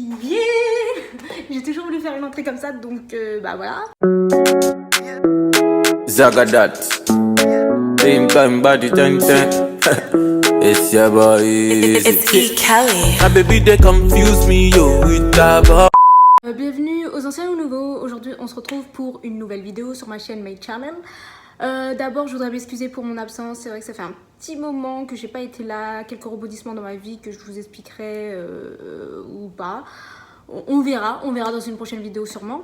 Yeah. J'ai toujours voulu faire une entrée comme ça, donc bah voilà. Zagadat. Same time body ten. It's your boy. It's E. Kelly. My baby they confuse me yo with that boy. Bienvenue aux anciens ou nouveaux. Aujourd'hui on se retrouve pour une nouvelle vidéo sur ma chaîne My Channel. D'abord je voudrais m'excuser pour mon absence. C'est vrai que ça fait un petit moment que j'ai pas été là. Quelques rebondissements dans ma vie que je vous expliquerai ou pas. On verra dans une prochaine vidéo sûrement.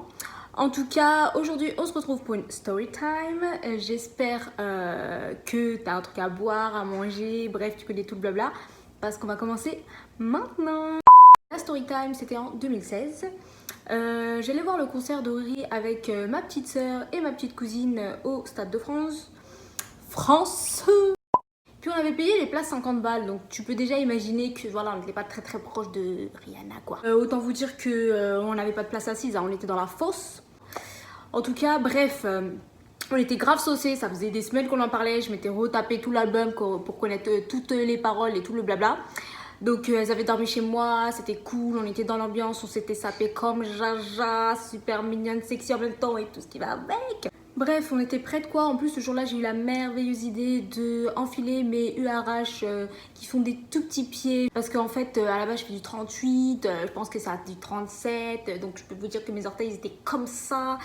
En tout cas, aujourd'hui, on se retrouve pour une story time. J'espère que tu as un truc à boire, à manger, bref, tu connais tout le blabla. Parce qu'on va commencer maintenant. La story time, c'était en 2016. J'allais voir le concert d'Ori avec ma petite soeur et ma petite cousine au Stade de France. Puis on avait payé les places 50 balles, donc tu peux déjà imaginer que voilà, on n'était pas très proche de Rihanna quoi. Autant vous dire que on n'avait pas de place assise, hein, on était dans la fosse. En tout cas, bref, on était grave saucés, ça faisait des semaines qu'on en parlait, je m'étais retapé tout l'album pour connaître toutes les paroles et tout le blabla. Donc elles avaient dormi chez moi, c'était cool, on était dans l'ambiance, on s'était sapé comme jaja, super mignonne, sexy en même temps et tout ce qui va avec. Bref, on était prêtes quoi. En plus, ce jour-là, j'ai eu la merveilleuse idée de enfiler mes URH qui font des tout petits pieds. Parce qu'en fait, à la base, je fais du 38, je pense que ça a du 37. Donc, je peux vous dire que mes orteils, ils étaient comme ça.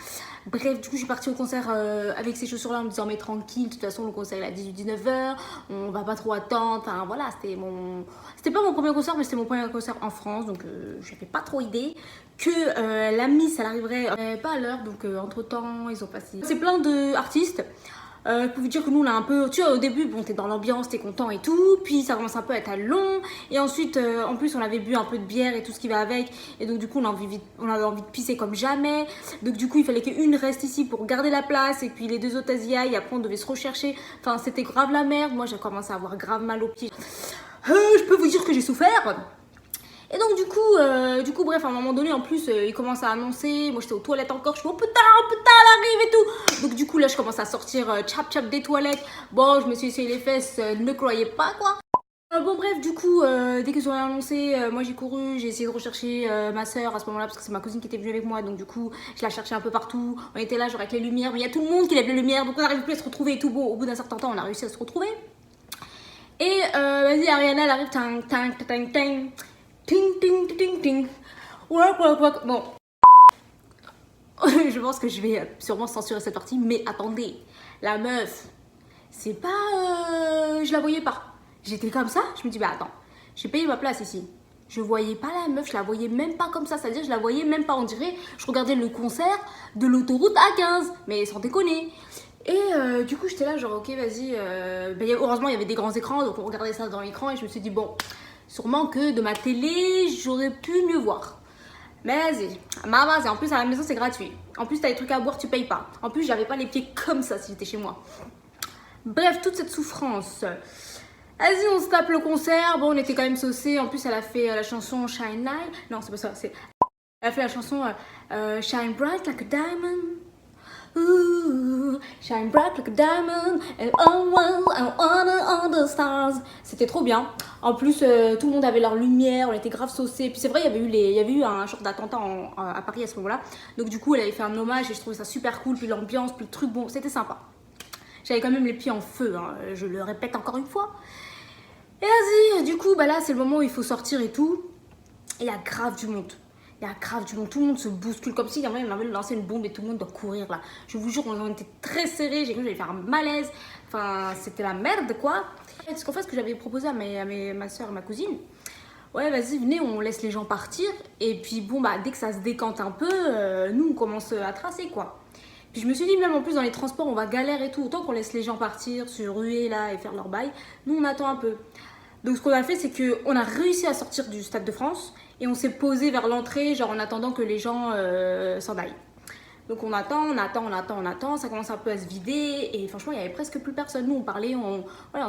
Bref, du coup, je suis partie au concert avec ces chaussures-là en me disant, mais tranquille, de toute façon, le concert est à 18-19h. On va pas trop attendre. Enfin, voilà, c'était mon... C'était pas mon premier concert, mais c'était mon premier concert en France. Donc, j'avais pas trop idée que la Miss, elle arriverait pas à l'heure. Donc, entre-temps, ils ont passé... C'est plein d'artistes. Je peux vous dire que nous, on a un peu... Tu vois, au début, bon, t'es dans l'ambiance, t'es content et tout. Puis, ça commence un peu à être long. Et ensuite, en plus, on avait bu un peu de bière et tout ce qui va avec. Et donc, du coup, on avait envie de pisser comme jamais. Donc, du coup, il fallait qu'une reste ici pour garder la place. Et puis, les deux autres, elles y aillent. Et après, on devait se rechercher. Enfin, c'était grave la merde. Moi, j'ai commencé à avoir grave mal aux pieds. Je peux vous dire que j'ai souffert. Et donc du coup, bref, à un moment donné, en plus, il commence à annoncer. Moi, j'étais aux toilettes encore. Je suis oh putain, elle arrive et tout. Donc du coup, là, je commence à sortir chap des toilettes. Bon, je me suis essayé les fesses, ne croyez pas quoi. Bon bref, du coup, dès qu'ils ont annoncé, moi j'ai couru, j'ai essayé de rechercher ma soeur à ce moment-là parce que c'est ma cousine qui était venue avec moi, donc du coup je la cherchais un peu partout. On était là genre avec les lumières, mais il y a tout le monde qui lève les lumières, donc on n'arrive plus à se retrouver et tout. Bon, au bout d'un certain temps, on a réussi à se retrouver. Et vas-y, Ariana, elle arrive, tang tang tang tang. Ting ting ting ting. Work. Bon. Je pense que je vais sûrement censurer cette partie, mais attendez, la meuf, c'est pas... je la voyais pas. J'étais comme ça, je me dis, bah attends, j'ai payé ma place ici. Je voyais pas la meuf, je la voyais même pas comme ça, c'est-à-dire je la voyais même pas, on dirait, je regardais le concert de l'autoroute A15, mais sans déconner. Et du coup, j'étais là, genre, ok, vas-y. Heureusement, il y avait des grands écrans, donc on regardait ça dans l'écran et je me suis dit, bon... Sûrement que de ma télé, j'aurais pu mieux voir. Mais vas-y, maman, en plus à la maison c'est gratuit. En plus t'as des trucs à boire, tu payes pas. En plus j'avais pas les pieds comme ça si j'étais chez moi. Bref, toute cette souffrance. Vas-y, on se tape le concert. Bon, on était quand même saucés. En plus elle a fait la chanson Shine Light. Non, c'est pas ça, c'est... Elle a fait la chanson Shine Bright Like a Diamond. Ooh, shine bright like a diamond and all the stars. C'était trop bien. En plus, tout le monde avait leur lumière, on était grave saucés. Puis c'est vrai, il y avait eu un genre d'attentat à Paris à ce moment-là. Donc du coup, elle avait fait un hommage et je trouvais ça super cool. Puis l'ambiance, puis le truc, bon, c'était sympa. J'avais quand même les pieds en feu, hein, je le répète encore une fois. Et vas-y, du coup, bah là, c'est le moment où il faut sortir et tout. Et il y a grave du monde. Il y a grave du monde, tout le monde se bouscule comme si il y avait lancé une bombe et tout le monde doit courir là. Je vous jure, on était très serrés, j'ai cru que j'allais faire un malaise. Enfin, c'était la merde quoi. Parce qu'en fait, ce que j'avais proposé à ma soeur et ma cousine, ouais, vas-y, venez, on laisse les gens partir. Et puis bon, bah dès que ça se décante un peu, nous on commence à tracer quoi. Puis je me suis dit, même en plus dans les transports, on va galérer et tout. Autant qu'on laisse les gens partir, se ruer là et faire leur bail. Nous on attend un peu. Donc ce qu'on a fait, c'est qu'on a réussi à sortir du Stade de France et on s'est posé vers l'entrée, genre en attendant que les gens s'en aillent. Donc on attend, ça commence un peu à se vider et franchement il y avait presque plus personne. Nous on parlait, on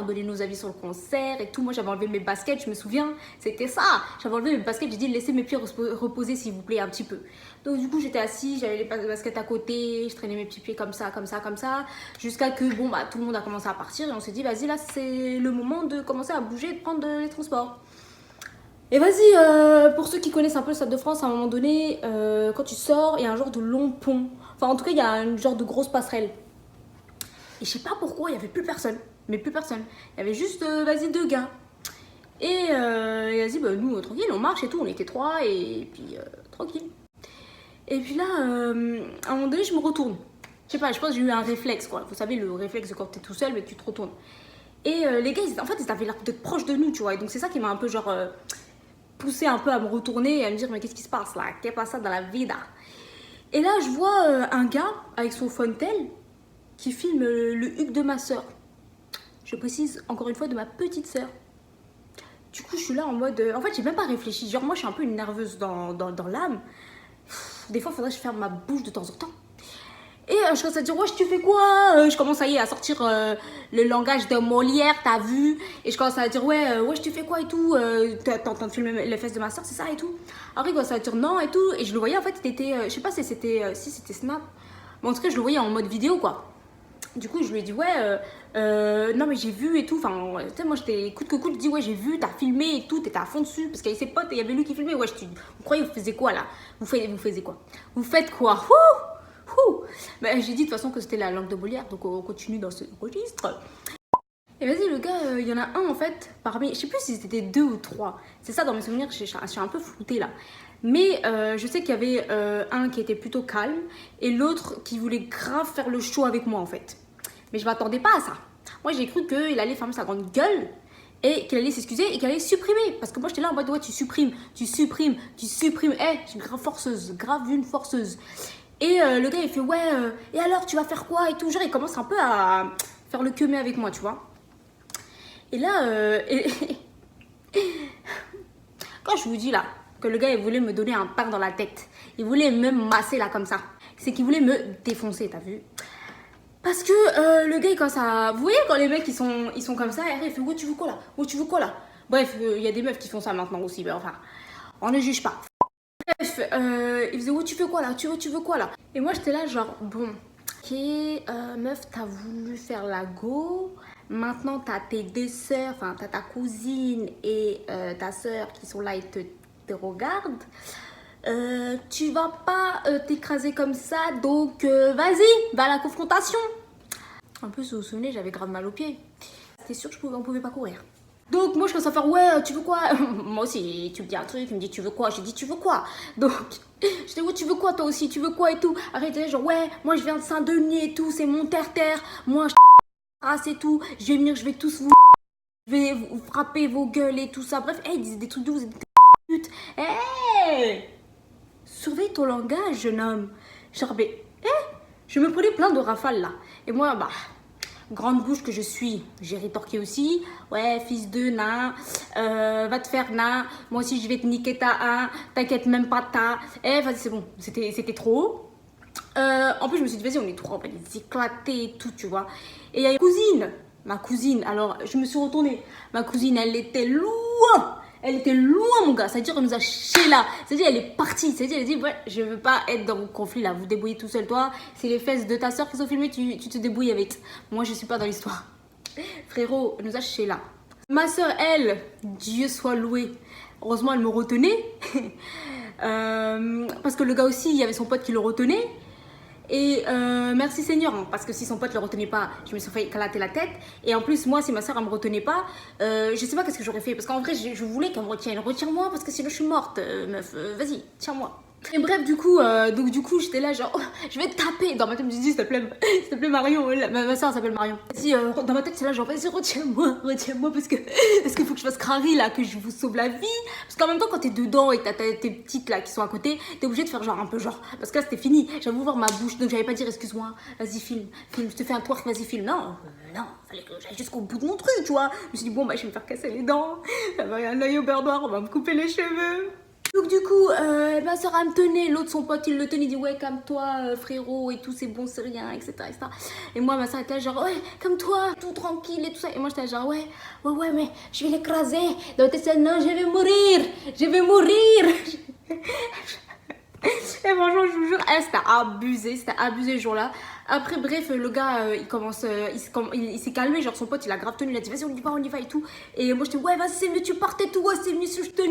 donnait nos avis sur le concert et tout. Moi j'avais enlevé mes baskets, je me souviens, c'était ça. J'avais enlevé mes baskets, j'ai dit laissez mes pieds reposer s'il vous plaît un petit peu. Donc du coup j'étais assise, j'avais les baskets à côté, je traînais mes petits pieds comme ça, jusqu'à que bon bah tout le monde a commencé à partir et on s'est dit vas-y là c'est le moment de commencer à bouger et de prendre les transports. Et vas-y, pour ceux qui connaissent un peu le Stade de France, à un moment donné, quand tu sors, il y a un genre de long pont. Enfin, en tout cas, il y a un genre de grosse passerelle. Et je sais pas pourquoi, il y avait plus personne. Mais plus personne. Il y avait juste, vas-y, 2 gars. Et vas-y, bah, nous, tranquille, on marche et tout. On était 3 et puis tranquille. Et puis là, à un moment donné, je me retourne. Je sais pas, je pense que j'ai eu un réflexe, quoi. Vous savez, le réflexe de quand t'es tout seul, mais tu te retournes. Et les gars, en fait, ils avaient l'air d'être proches de nous, tu vois. Et donc, c'est ça qui m'a un peu, genre, poussé un peu à me retourner et à me dire, mais qu'est-ce qui se passe là? Qu'est-ce qui passe dans la vida? Et là, je vois un gars avec son Fontel qui filme le huc de ma soeur. Je précise encore une fois de ma petite soeur. Du coup, je suis là en mode. En fait, j'ai même pas réfléchi. Genre, moi, je suis un peu une nerveuse dans l'âme. Des fois, il faudrait que je ferme ma bouche de temps en temps. Et je commence à dire, wesh, tu fais quoi? Je commence à sortir le langage de Molière, t'as vu? Et je commence à dire, ouais, wesh, tu fais quoi et tout? T'es en train de filmer les fesses de ma soeur, c'est ça et tout? Après, il commence à dire non et tout. Et je le voyais, en fait, il était. Je sais pas si c'était Snap. Mais en tout cas, je le voyais en mode vidéo, quoi. Du coup, je lui ai dit, ouais, non, mais j'ai vu et tout. Enfin, tu sais, moi, j'étais coûte que coûte. Je dis, ouais, j'ai vu, t'as filmé et tout, t'étais à fond dessus. Parce qu'il y avait ses potes et il y avait lui qui filmait. Ouais, vous croyez, vous faisiez quoi là? Vous faisiez quoi? Vous faites quoi? Ben, j'ai dit de toute façon que c'était la langue de Molière, donc on continue dans ce registre. Et vas-y, le gars, il y en a un en fait, parmi. Je sais plus si c'était 2 ou 3. C'est ça dans mes souvenirs, je suis un peu floutée là. Mais je sais qu'il y avait un qui était plutôt calme et l'autre qui voulait grave faire le show avec moi en fait. Mais je m'attendais pas à ça. Moi, j'ai cru qu'il allait fermer sa grande gueule et qu'il allait s'excuser et qu'il allait supprimer. Parce que moi, j'étais là en mode, ouais, tu supprimes. Eh, je suis grave forceuse, grave une forceuse. Et le gars, il fait, ouais, et alors, tu vas faire quoi et tout. Genre, il commence un peu à faire le queumé avec moi, tu vois. Et là, quand je vous dis là, que le gars, il voulait me donner un pain dans la tête. Il voulait me masser là, comme ça. C'est qu'il voulait me défoncer, t'as vu? Parce que le gars, il commence à... Vous voyez quand les mecs, ils sont comme ça, et après, il fait, ouais, tu veux quoi là? Ouais, tu veux quoi là? Bref, il y a des meufs qui font ça maintenant aussi, mais enfin, on ne juge pas. Bref, il faisait, ouais, tu veux quoi là? Tu veux quoi là? Et moi, j'étais là, genre, bon, ok, meuf, t'as voulu faire la go. Maintenant, t'as tes 2 sœurs, enfin, t'as ta cousine et ta sœur qui sont là et te regardent. Tu vas pas t'écraser comme ça, donc vas-y, va à la confrontation. En plus, vous vous souvenez, j'avais grave mal aux pieds. C'était sûr que on pouvait pas courir. Donc moi je commence à faire, ouais, tu veux quoi? Moi aussi, tu me dis un truc, il me dit, tu veux quoi? J'ai dit, tu veux quoi? Donc je dis, ouais, tu veux quoi toi aussi? Tu veux quoi et tout? Arrêtez, genre, ouais, moi je viens de Saint-Denis et tout, c'est mon terre-terre. Moi je race et tout, je vais venir, je vais tous vous... Je vais vous frapper vos gueules et tout ça. Bref, hey, ils disaient des trucs de vous, vous êtes des putes. Hey! Surveille ton langage, jeune homme. Genre, mais, je me prenais plein de rafales là. Et moi, bah, grande bouche que je suis, j'ai rétorqué aussi. Ouais, fils de nain, va te faire nain. Moi aussi, je vais te niquer ta un. T'inquiète même pas ta. Vas-y, c'est bon, c'était trop haut. En plus, je me suis dit, vas-y, on est 3, on va les éclater et tout, tu vois. Et il y a une cousine, ma cousine. Alors, je me suis retournée. Ma cousine, elle était loin. Elle était loin, mon gars. C'est-à-dire, elle nous a chez là. C'est-à-dire, elle est partie. C'est-à-dire, elle dit, ouais, je veux pas être dans vos conflits là. Vous débrouillez tout seul, toi. C'est les fesses de ta soeur qui sont filmées. Tu te débrouilles avec. Moi, je suis pas dans l'histoire. Frérot, elle nous a chez là. Ma soeur, elle, Dieu soit loué. Heureusement, elle me retenait. Parce que le gars aussi, il y avait son pote qui le retenait. Et merci Seigneur, hein, parce que si son pote ne le retenait pas, je me suis fait éclater la tête. Et en plus, moi, si ma soeur ne me retenait pas, je sais pas qu'est-ce que j'aurais fait. Parce qu'en vrai, je voulais qu'elle me retienne. Retiens-moi, parce que sinon je suis morte, meuf. Vas-y, tiens-moi. Et bref, du coup, j'étais là, genre, oh, je vais te taper. Dans ma tête, je me suis dit, s'il te plaît, Marion. Ma soeur s'appelle Marion. Vas-y, dans ma tête, c'est là, genre, vas-y, retiens-moi, parce qu'il faut que je fasse crari là, que je vous sauve la vie. Parce qu'en même temps, quand t'es dedans et que t'as tes petites là qui sont à côté, t'es obligé de faire genre un peu genre. Parce que là, c'était fini. J'avais ouvert ma bouche, donc j'avais pas dire, excuse-moi, vas-y, filme, je te fais un twerk, vas-y, filme. Non, fallait que j'aille jusqu'au bout de mon truc, tu vois. Je me suis dit, bon, bah, je vais me faire casser les dents. J'avais un œil au beurre noir, on va me couper les cheveux. Donc du coup, ma soeur elle me tenait, l'autre son pote il le tenait, il dit ouais calme-toi frérot et tout, c'est bon, c'est rien, etc., etc. Et moi ma soeur était genre ouais calme-toi, tout tranquille et tout ça. Et moi j'étais genre ouais mais je vais l'écraser. Donc elle disait non, je vais mourir. Et franchement je vous jure, c'était abusé ce jour-là. Après bref, le gars il s'est calmé, genre son pote il a grave tenu, il a dit vas-y on y va et tout. Et moi j'étais ouais vas-y c'est mieux tu partais tout, ouais c'est mieux si je te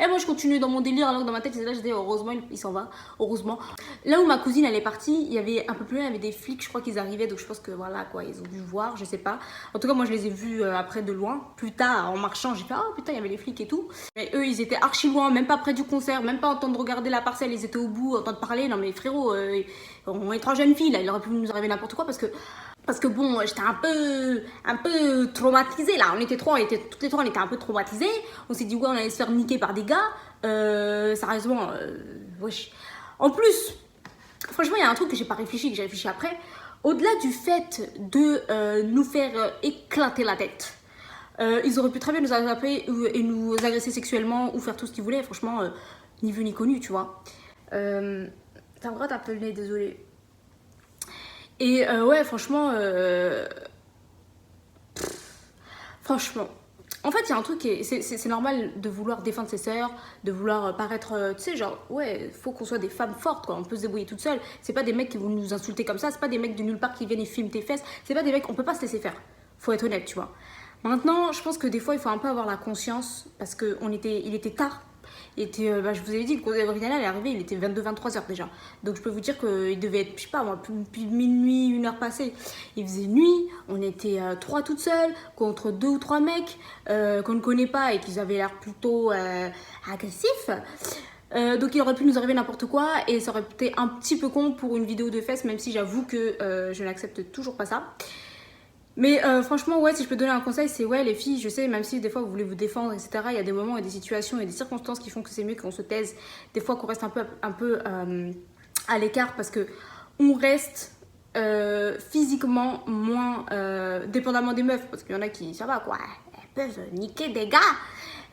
Et moi je continue dans mon délire alors que dans ma tête là j'étais heureusement il s'en va, heureusement. Là où ma cousine elle est partie, il y avait un peu plus loin, il y avait des flics, je crois qu'ils arrivaient, donc je pense que voilà quoi, ils ont dû voir, je sais pas. En tout cas moi je les ai vus après de loin, plus tard en marchant, j'ai fait oh putain il y avait les flics et tout. Mais eux ils étaient archi loin, même pas près du concert, même pas en train de regarder la parcelle, ils étaient au bout, en train de parler. Non mais frérot, on est trois jeunes filles là, il aurait pu nous arriver n'importe quoi parce que bon, j'étais un peu traumatisée là. On était toutes les trois, on était un peu traumatisées. On s'est dit ouais, on allait se faire niquer par des gars. Sérieusement, wesh. En plus, franchement, il y a un truc que j'ai pas réfléchi, que j'ai réfléchi après. Au-delà du fait de nous faire éclater la tête, ils auraient pu très bien nous attraper et nous agresser sexuellement ou faire tout ce qu'ils voulaient. Franchement, ni vu ni connu, tu vois. Ça me gratte un peu le nez, désolée. Et ouais, franchement, franchement, en fait, il y a un truc qui c'est normal de vouloir défendre ses sœurs, de vouloir paraître, tu sais, genre, ouais, faut qu'on soit des femmes fortes, quoi, on peut se débrouiller toute seule. C'est pas des mecs qui vont nous insulter comme ça, c'est pas des mecs de nulle part qui viennent et filment tes fesses, c'est pas des mecs, on peut pas se laisser faire, faut être honnête, tu vois. Maintenant, je pense que des fois, il faut un peu avoir la conscience, parce qu'il était tard. Je vous avais dit, le concert original est arrivé, il était 22-23 heures déjà. Donc je peux vous dire qu'il devait être, je sais pas moi, plus de minuit, 1 heure passée. Il faisait nuit, on était 3 toutes seules contre 2 ou 3 mecs qu'on ne connaît pas et qui avaient l'air plutôt agressifs. Donc il aurait pu nous arriver n'importe quoi et ça aurait été un petit peu con pour une vidéo de fesses, même si j'avoue que je n'accepte toujours pas ça. Mais franchement, ouais, si je peux donner un conseil, c'est ouais, les filles, je sais, même si des fois vous voulez vous défendre, etc., il y a des moments et des situations et des circonstances qui font que c'est mieux qu'on se taise. Des fois qu'on reste un peu à l'écart parce que on reste physiquement moins dépendamment des meufs. Parce qu'il y en a qui, ça va quoi, elles peuvent niquer des gars.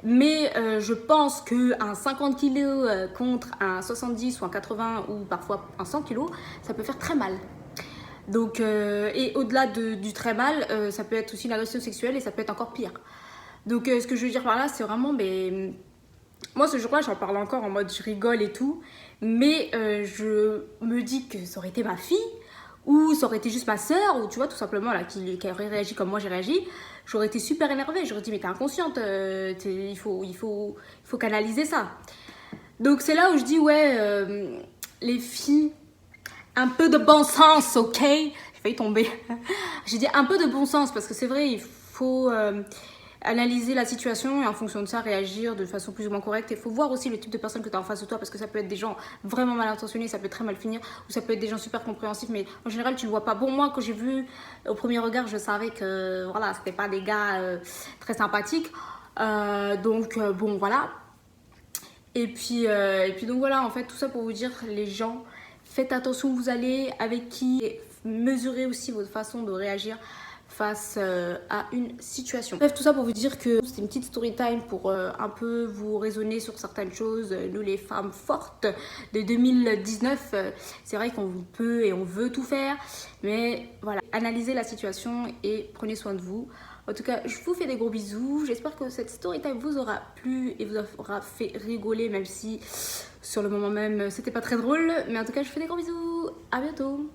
Mais je pense qu'un 50 kg contre un 70 ou un 80 ou parfois un 100 kg, ça peut faire très mal. Donc, et au-delà du très mal, ça peut être aussi une agression sexuelle et ça peut être encore pire. Donc, ce que je veux dire par là, c'est vraiment, moi ce jour-là, j'en parle encore en mode je rigole et tout, mais je me dis que ça aurait été ma fille ou ça aurait été juste ma soeur ou tu vois, tout simplement là, qui aurait réagi comme moi j'ai réagi, j'aurais été super énervée. J'aurais dit, mais t'es inconsciente, il faut canaliser ça. Donc, c'est là où je dis, ouais, les filles. Un peu de bon sens, ok? J'ai failli tomber. J'ai dit un peu de bon sens parce que c'est vrai, il faut analyser la situation et en fonction de ça, réagir de façon plus ou moins correcte. Il faut voir aussi le type de personne que tu as en face de toi parce que ça peut être des gens vraiment mal intentionnés, ça peut très mal finir ou ça peut être des gens super compréhensifs, mais en général, tu ne le vois pas. Bon, moi, quand j'ai vu au premier regard, je savais que voilà, c'était pas des gars très sympathiques. Bon, voilà. Et puis donc voilà, en fait, tout ça pour vous dire, les gens... Faites attention où vous allez, avec qui, et mesurez aussi votre façon de réagir face à une situation. Bref, tout ça pour vous dire que c'était une petite story time pour un peu vous raisonner sur certaines choses. Nous, les femmes fortes de 2019, c'est vrai qu'on peut et on veut tout faire. Mais voilà, analysez la situation et prenez soin de vous. En tout cas, je vous fais des gros bisous. J'espère que cette story time vous aura plu et vous aura fait rigoler, même si sur le moment même, c'était pas très drôle. Mais en tout cas, je vous fais des gros bisous. À bientôt.